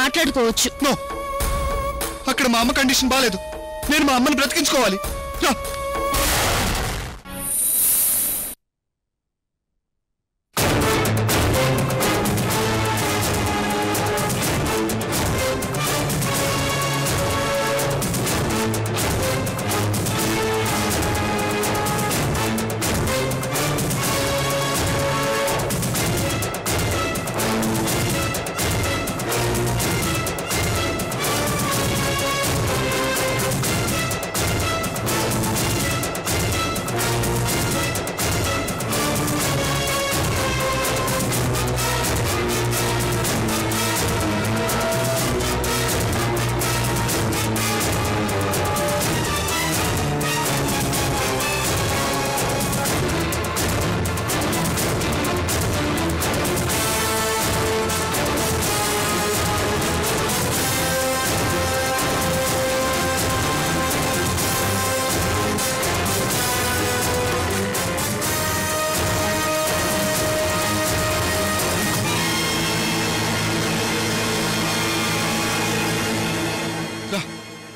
మాట్లాడుకోవచ్చు. అక్కడ మా అమ్మ కండిషన్ బాలేదు. నేను మా అమ్మని బ్రతికించుకోవాలి.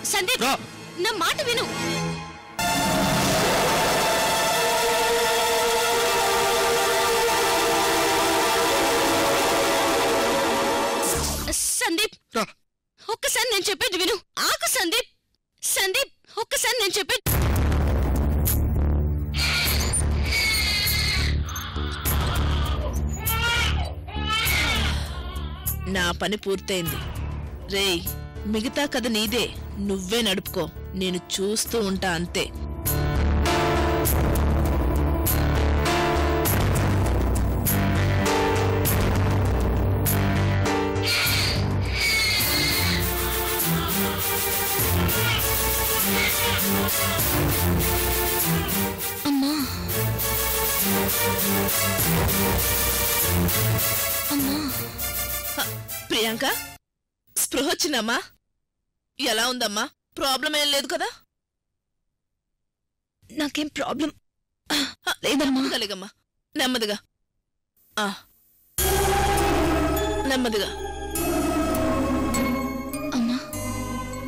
సందీప్, నా మాట విను. సందీప్, ఒక్కసారి నేను చెప్పేది విను. ఆకు సందీప్. సందీప్, ఒక్కసారి నేను చెప్పేది. నా పని పూర్తయింది. రేయ్, మిగతా కథ నీదే, నువ్వే నడుపుకో. నేను చూస్తూ ఉంటా అంతే. అమ్మా, అమ్మా. ప్రియాంక, స్పృహ వచ్చిందమ్మా? ఎలా ఉందమ్మా? ప్రాబ్లం ఏం లేదు కదా? నాకేం ప్రాబ్లం లేదమ్మా. కలిగమ్మా, నెమ్మదిగా, నెమ్మదిగా. అమ్మా,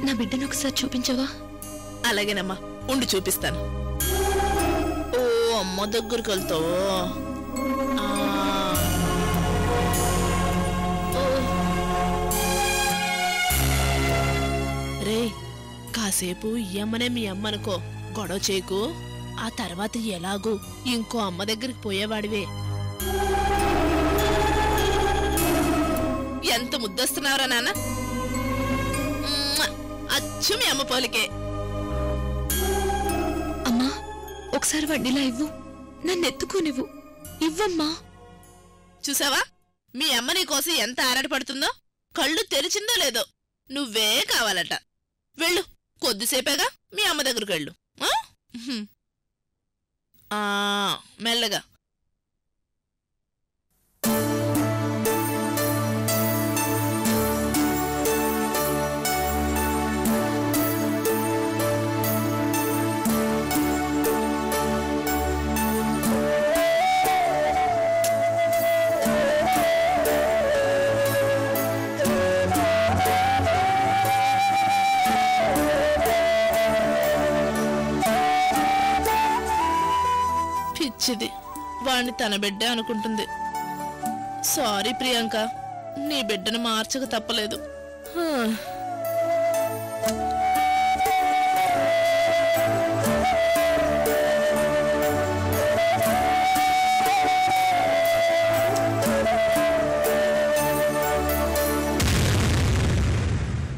నా బిడ్డను ఒకసారి చూపించవా? అలాగేనమ్మా, ఉండి చూపిస్తాను. ఓ అమ్మ దగ్గరికి వెళ్తావు. రే, కాసేపు ఈ అమ్మనే మీ అమ్మ అనుకో, గొడవ చేయకు. ఆ తర్వాత ఎలాగూ ఇంకో అమ్మ దగ్గరికి పోయేవాడివే. ఎంత ముద్దొస్తున్నావురా నాన్న? అచ్చు మీ అమ్మ పోలికే. అమ్మా, ఒకసారి వడ్డీలా ఇవ్వు, నన్ను ఎత్తుకోనివ్వు. ఇవ్వమ్మా. చూసావా, మీ అమ్మ నీ కోసం ఎంత ఆరాటపడుతుందో? కళ్ళు తెరిచిందో లేదో, నువ్వే కావాలట. వెళ్ళు, కొద్దిసేపేగా, మీ అమ్మ దగ్గరకు వెళ్ళు. మెల్లగా. పిచ్చిది, వాణ్ణి తన బిడ్డే అనుకుంటుంది. సారీ ప్రియాంక, నీ బిడ్డను మార్చక తప్పలేదు.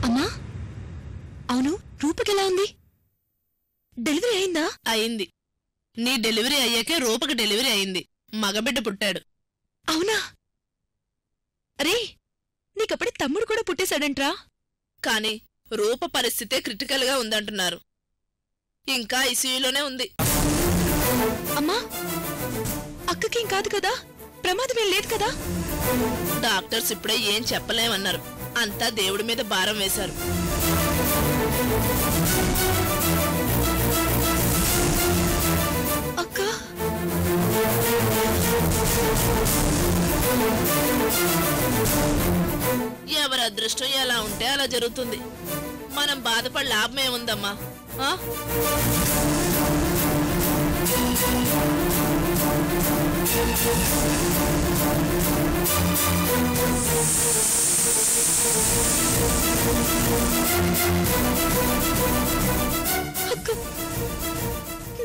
అమ్మా, అవును, రూపకెలా ఉంది? డెలివరీ అయిందా? అయింది. నీ డెలివరీ అయ్యాకే రూపకి డెలివరీ అయింది. మగబిడ్డ పుట్టాడు. అవునా? అరే, నీకప్పుడే తమ్ముడు కూడా పుట్టేశాడంట్రా. కాని రూప పరిస్థితే క్రిటికల్ గా ఉందంటున్నారు. ఇంకా ఐసీయూలోనే ఉంది. అమ్మా, అక్కకేం కాదు కదా? ప్రమాదమేం లేదు కదా? డాక్టర్స్ ఇప్పుడే ఏం చెప్పలేమన్నారు. అంతా దేవుడి మీద భారం వేశారు. అక్క ఎవరి అదృష్టం ఎలా ఉంటే అలా జరుగుతుంది. మనం బాధపడి లాభం ఏముందమ్మా?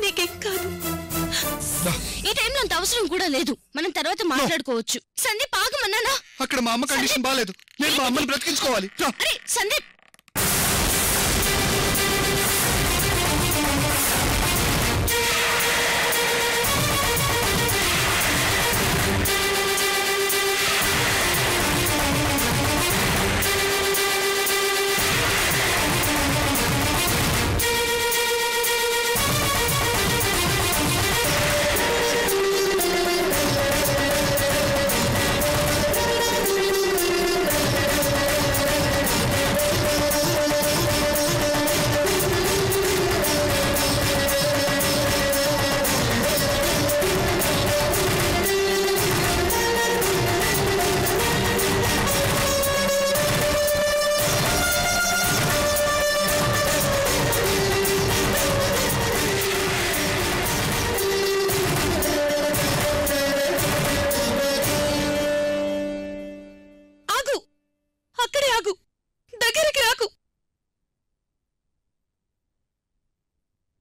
నీకేం కాదు. ఈ టైంలో అంత అవసరం కూడా లేదు. మనం తర్వాత మాట్లాడుకోవచ్చు. సందీప్ ఆగమన్నానా? అక్కడ మా అమ్మ కండిషన్ బాలేదు. నేను మా అమ్మని బ్రతికించుకోవాలి. అరే సందీప్,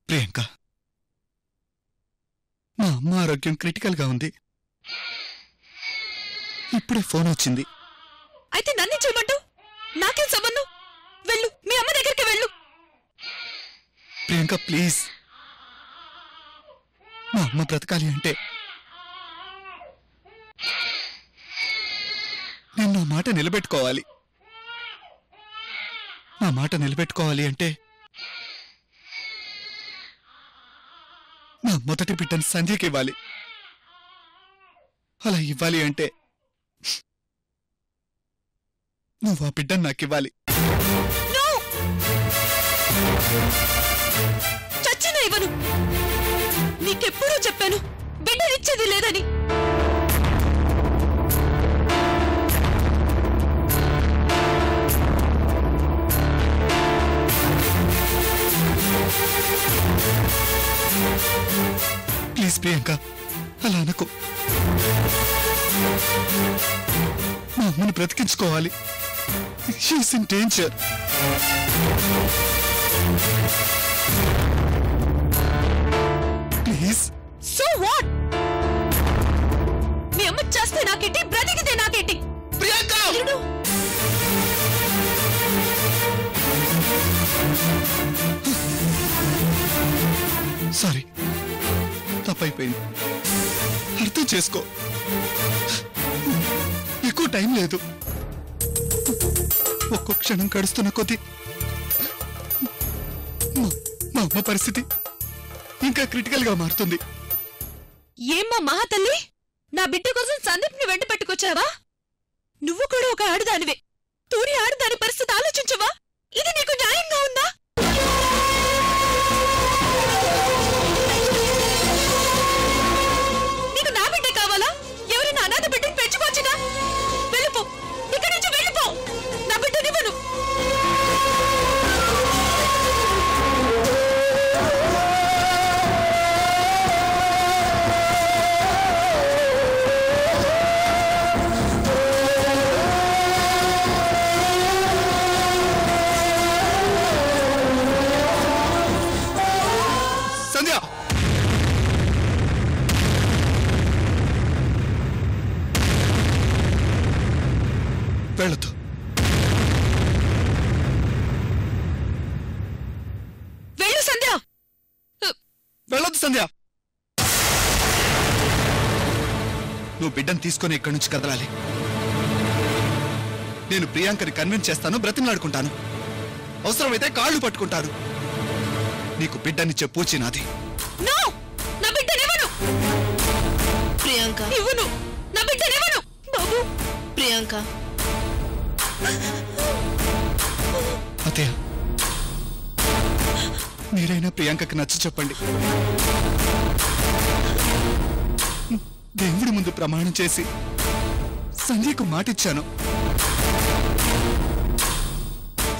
ప్రియాంక, మా అమ్మ ఆరోగ్యం క్రిటికల్ గా ఉంది. ఇప్పుడే ఫోన్ వచ్చింది. అయితే నన్ను చేయమంటావు? నాకేం సంబంధం? వెళ్ళు, మీ అమ్మ దగ్గరికి వెళ్ళు. ప్రియాంక ప్లీజ్, మా అమ్మ బ్రతకాలి అంటే నేను నా మాట నిలబెట్టుకోవాలి. నా మాట నిలబెట్టుకోవాలి అంటే నా మొదటి బిడ్డను సంధ్యకి ఇవ్వాలి. అలా ఇవ్వాలి అంటే నువ్వు ఆ బిడ్డను నాకు ఇవ్వాలి. చచ్చిన ఇవ్వను. నీకెప్పుడూ చెప్పాను బిడ్డనిచ్చేది లేదని. ప్లీజ్ ప్రియాంక, అలా అనకు. మా అమ్మని బ్రతికించుకోవాలి. She is in danger. Please. So what? మీ అమ్మ చేస్తే నాకేంటి, బ్రతికితే నాకేంటి? ప్రియాంక, సారీ, తప్పైపోయింది. అర్థం చేసుకో. ఎక్కువ టైం లేదు. ఒక్కో క్షణం గడుస్తున్న కొద్దీ మా అమ్మ పరిస్థితి ఇంకా క్రిటికల్ గా మారుతుంది. ఏమ్మా మహాతల్లి, నా బిడ్డ కోసం సందీప్ ని వెంట పెట్టుకొచ్చావా? నువ్వు కూడా ఒక ఆడదానివే. తోడి ఆడదాని పరిస్థితి ఆలోచించవా? ఇది నీకు న్యాయంగా ఉందా? నీకు నా బిడ్డ కావాలా? ఎవరైనా అనాథ బిడ్డను పెంచుకోవచ్చుగా? వెళ్ళిపో, ఇక్కడి నుంచి వెళ్ళిపో. నా బిడ్డనివ్వను. సంధ్య, వెళ్ళొద్దు. వెళ్ళు సంధ్య. వెళ్ళొద్దు సంధ్య. నువ్వు బిడ్డను తీసుకొని ఇక్కడి నుంచి కదలాలి. నేను ప్రియాంకని కన్విన్స్ చేస్తాను, బ్రతిమలాడుకుంటాను. అవసరమైతే కాళ్ళు పట్టుకుంటాను. నీకు బిడ్డనిచ్చే పూచి నాది. నో, నా బిడ్డనివ్వను. ప్రియాంక, ఇవ్వను, నా బిడ్డనివ్వను. బాబు, ప్రియాంక, అత్తయ్య, మీరైనా ప్రియాంకకి నచ్చ చెప్పండి. దేవుడి ముందు ప్రమాణం చేసి సంధ్యకు మాటిచ్చాను.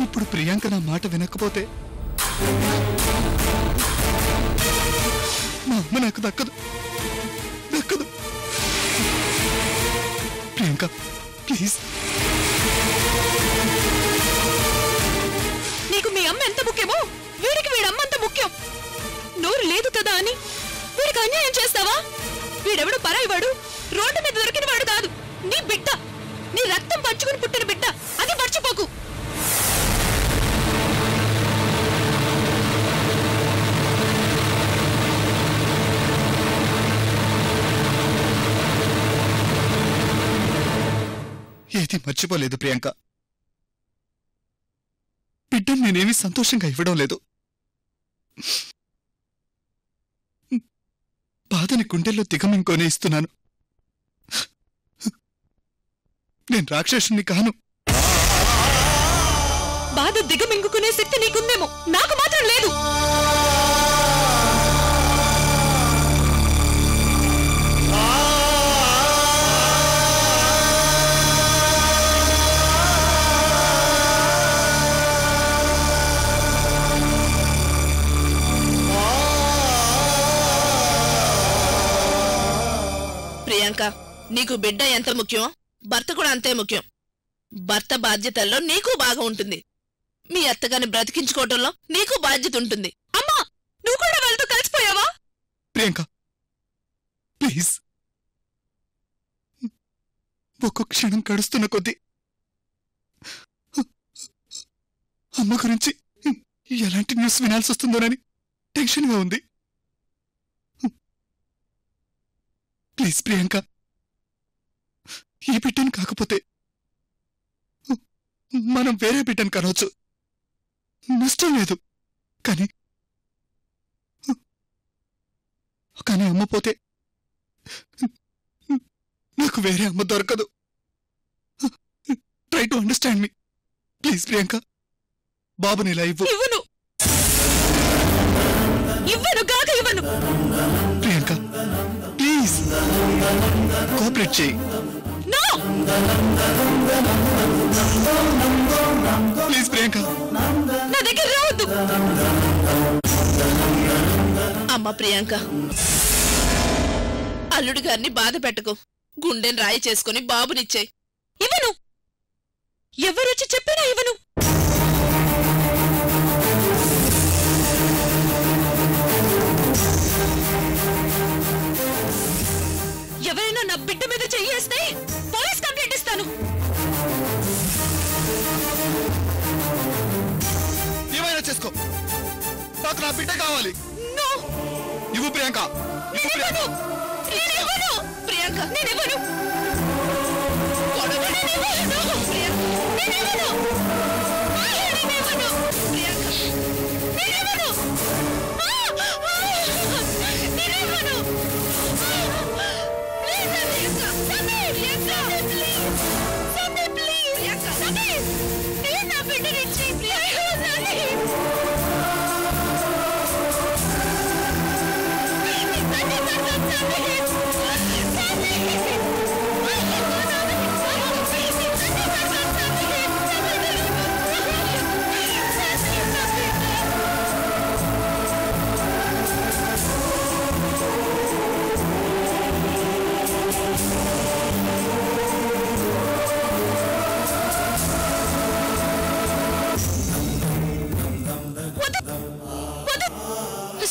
ఇప్పుడు ప్రియాంక నా మాట వినకపోతే మా అమ్మ నాకు దక్కదు. ప్రియాంక ప్లీజ్. నీకు మీ అమ్మ ఎంత ముఖ్యమో వీడికి వీడమ్మ అంత ముఖ్యం. నోరు లేదు కదా అని వీడికి అన్యాయం చేస్తావా? వీడెవడు పరాయివాడు, రోడ్డు మీద దొరికిన వాడు కాదు. నీ బిడ్డ, నీ రక్తం పంచుకుని పుట్టిన బిడ్డ. అది మర్చిపోకు. ఏది మర్చిపోలేదు ప్రియాంక. బిడ్డను నేనేమీ సంతోషంగా ఇవ్వడం లేదు. బాధని గుండెల్లో దిగమింకొని ఇస్తున్నాను. నేను రాక్షసుని కాను. బాధ దిగమింగుకునే శక్తి నీకుందేమో, నాకు మాత్రం లేదు. ప్రియాంక, నీకు బిడ్డ ఎంత ముఖ్యం, భర్త కూడా అంతే ముఖ్యం. భర్త బాధ్యతల్లో నీకు బాగా ఉంటుంది. మీ అత్తగారిని బ్రతికించుకోవటంలో నీకు బాధ్యత ఉంటుంది. అమ్మా, నువ్వు కూడా వాళ్ళతో కలిసిపోయావా? ప్రియాంక ప్లీజ్. ఒక్కొక్క క్షణం గడుస్తున్న కొద్దీ అమ్మ గురించి ఎలాంటి న్యూస్ వినాల్సి వస్తుందోనని టెన్షన్గా ఉంది. ప్లీజ్ ప్రియాంక, ఈ బిడ్డను కాకపోతే మనం వేరే బిడ్డను కనవచ్చు, నష్టం లేదు. కానీ అమ్మ పోతే నాకు వేరే అమ్మ దొరకదు. Try to understand me please Priyanka. బాబుని ఇలా ఇవ్వు. ఇవ్వను ప్రియాంక ప్లీజ్ కోఆపరేట్ చేయి. ప్లీజ్ ప్రియాంక, నా దగ్గర రావద్దు. అమ్మ ప్రియాంక, అల్లుడి గారిని బాధ పెట్టకు. గుండెని రాయి చేసుకుని బాబునిచ్చాయి. ఇవ్వను. ఎవరొచ్చి చెప్పినా ఇవ్వను. ఎవరైనా నా బిడ్డ మీద చెయ్యేస్తే పోలీస్ కంప్లైంట్ ఇస్తాను. ఏమైనా చేసుకో, నాకు నా బిడ్డ కావాలి. ఇవ్వు ప్రియాంక. ప్రియాంక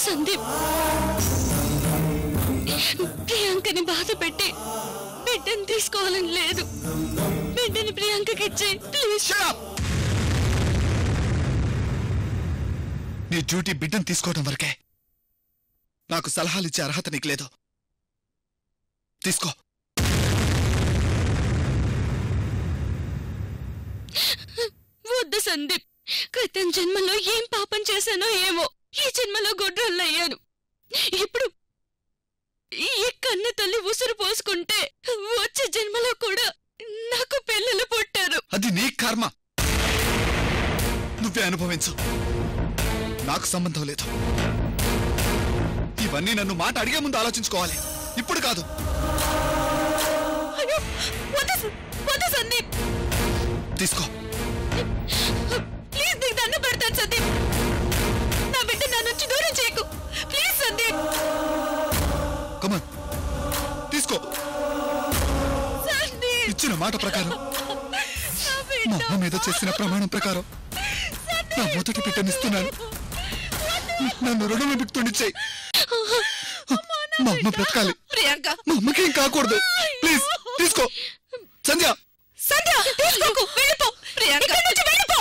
సందీప్, ప్రియాంకని బాధ పెట్టి బిడ్డని తీసుకోవాలని లేదు. బిడ్డని ప్రియాంకకి ఇచ్చేయి ప్లీజ్. నీ డ్యూటీ బిడ్డను తీసుకోవడం వరకే. నాకు సలహాలు ఇచ్చే అర్హత నీకు లేదు. తీసుకో. వద్దు సందీప్. క్రితం జన్మలో ఏం పాపం చేశానో ఏమో, ఈ జన్మలో గొడ్రల్లయ్యాను. ఇప్పుడు ఈ కన్న తల్లి ఉసురు పోసుకుంటే వచ్చే జన్మలో కూడా నాకు పిల్లలు పుట్టారు. అది నీ కర్మ, నువ్వే అనుభవించు. నాకు సంబంధం లేదు. ఇవన్నీ నన్ను మాట అడిగే ముందు ఆలోచించుకోవాలి, ఇప్పుడు కాదు. అయ్యో వద్దు సందీప్, తీసుకో. ప్లీజ్ నీకు దండం పెడతాను సందీప్. నా బిడ్డ నా నుంచి దూరం చేయకు ప్లీజ్ సందీప్. కమాన్ తీసుకో. సందీప్, ఇచ్చిన మాట ప్రకారం, మా అమ్మ మీద చేసిన ప్రమాణం ప్రకారం నా మొదటి బిడ్డనిస్తున్నాను. నన్ను రుణం విముక్తుడిచ్చేయి. మా అమ్మ బ్రతకాలి. ప్రియాంక, మా అమ్మకేం కాకూడదు. ప్లీజ్ తీసుకో. సంధ్య, సంధ్య తీసుకోకు, వెళ్ళిపో. ప్రియాంక, ఇక్కడి నుంచి వెళ్ళిపో.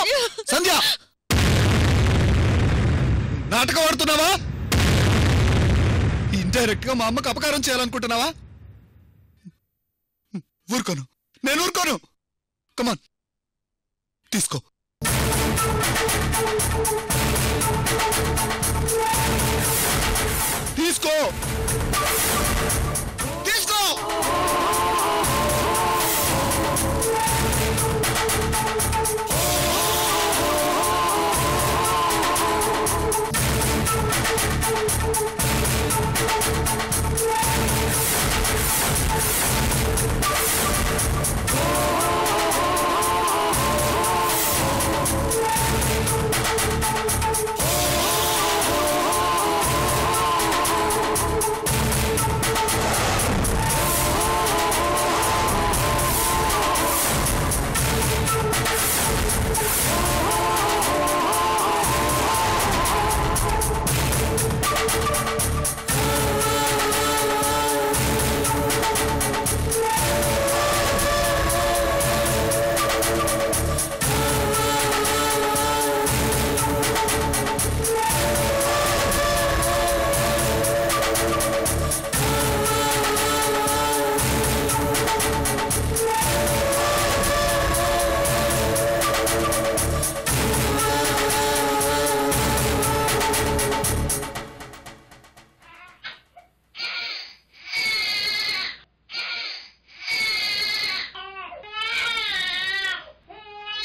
సంధ్య, నాటకం ఆడుతున్నావా? ఇండైరెక్ట్ గా మా అమ్మకు అపకారం చేయాలనుకుంటున్నావా? ఊరుకోను, నేను ఊరుకోను. కమాన్ తీసుకో. తీసుకో తీసుకో.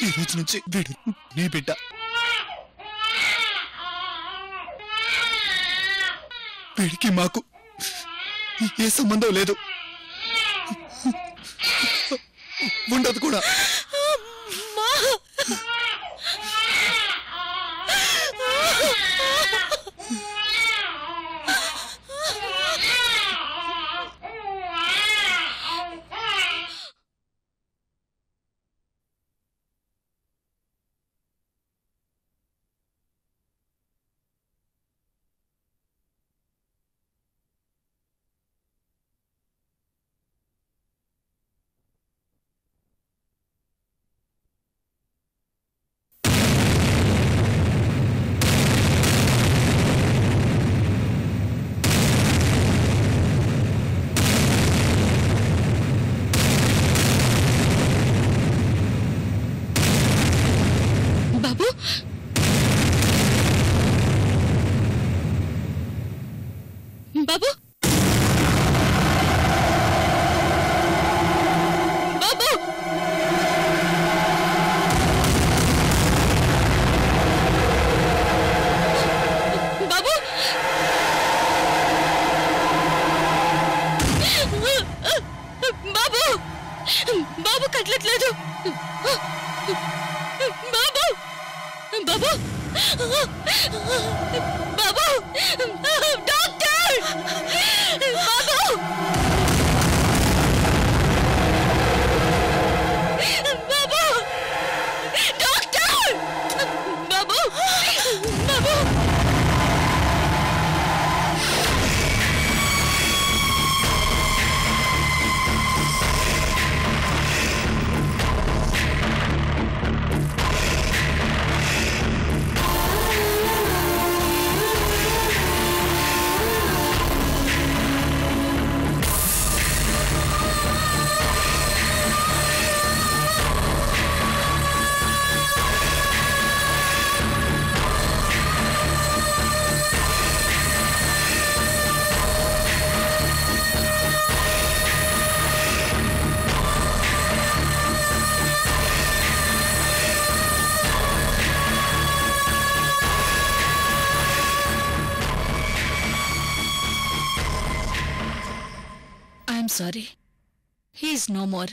ఈ రోజు నుంచి వీడు నీ బిడ్డ. వీడికి మాకు ఏ సంబంధం లేదు, ఉండదు కూడా. బాబు, బాబు, బాబు, బాబు, బాబు కదలట్లేదు. బాబు, బాబు, బాబు, డాక్టర్, బాబు, బాబు, డాక్టర్, బాబు, బాబు. I'm sorry. He is no more.